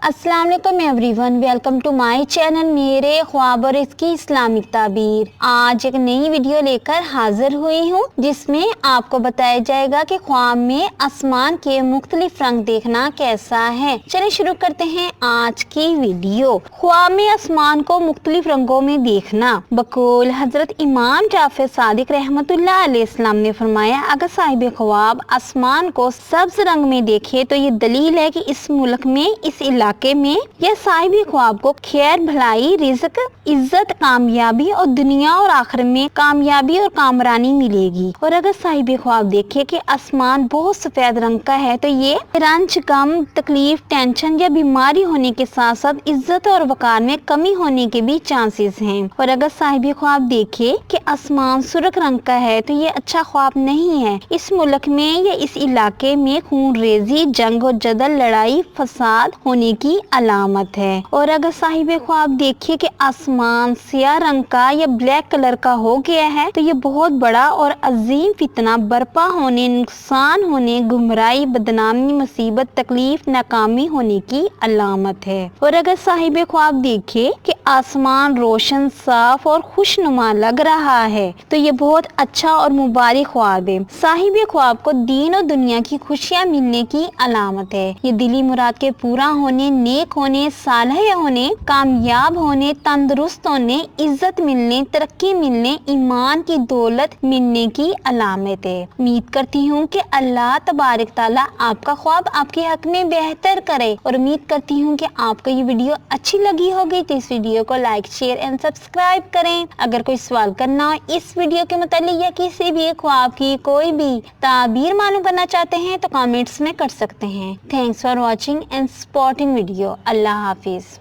अस्सलाम वालेकुम everyone, welcome to my channel मेरे ख्वाब और इसकी इस्लामिक ताबीर। आज एक नई वीडियो लेकर हाजिर हुई हूँ जिसमें आपको बताया जाएगा कि ख्वाब में आसमान के मुख्तलिफ रंग देखना कैसा है। चलिए शुरू करते हैं आज की वीडियो। ख्वाब में आसमान को मुख्तलिफ रंगों में देखना। बकौल हजरत इमाम जाफर सादिक रहमतुल्लाह अलैहिस्सलाम ने फरमाया, अगर साहिब ख्वाब आसमान को सब्ज रंग में देखे तो ये दलील है कि इस मुल्क में, इस इलाके में या साहिब ख्वाब को खैर भलाई, रिज़्क, इज्जत, कामयाबी और दुनिया और आखिरत में कामयाबी और कामरानी मिलेगी। और अगर साहिब ख्वाब देखे कि आसमान बहुत सफेद रंग का है तो ये रंज, गम, तकलीफ, टेंशन या बीमारी होने के साथ साथ इज्जत और वकार में कमी होने के भी चांसेस हैं। और अगर साहिब ख्वाब देखे कि आसमान सुर्ख रंग का है तो ये अच्छा ख्वाब नहीं है। इस मुल्क में या इस इलाके में खून रेजी, जंग और जदल, लड़ाई, फसाद होने की अलामत है। और अगर साहिब ख्वाब देखे कि आसमान सियाह रंग का या ब्लैक कलर का हो गया है तो ये बहुत बड़ा और अजीम फितना बर्पा होने, नुकसान होने, गुमराही, बदनामी, मुसीबत, तकलीफ, नाकामी होने की अलामत है। और अगर साहिब ख्वाब देखे कि आसमान रोशन, साफ और खुशनुमा लग रहा है तो ये बहुत अच्छा और मुबारक ख्वाब है। साहिब ख्वाब को दीन और दुनिया की खुशियाँ मिलने की अलामत है। ये दिली मुराद के पूरा होने, नेक होने, सालेह होने, कामयाब होने, तंदुरुस्त होने, इज्जत मिलने, तरक्की मिलने, ईमान की दौलत मिलने की अलामत है। उम्मीद करती हूँ कि अल्लाह तबारक ताला आपका ख्वाब आपके हक में बेहतर करे और उम्मीद करती हूँ कि आपको ये वीडियो अच्छी लगी होगी तो इस वीडियो को लाइक, शेयर एंड सब्सक्राइब करें। अगर कोई सवाल करना हो इस वीडियो के मुतालिक या किसी भी ख्वाब की कोई भी ताबीर मालूम करना चाहते हैं तो कमेंट्स में कर सकते हैं। Thanks for watching and supporting video. Allah Hafiz.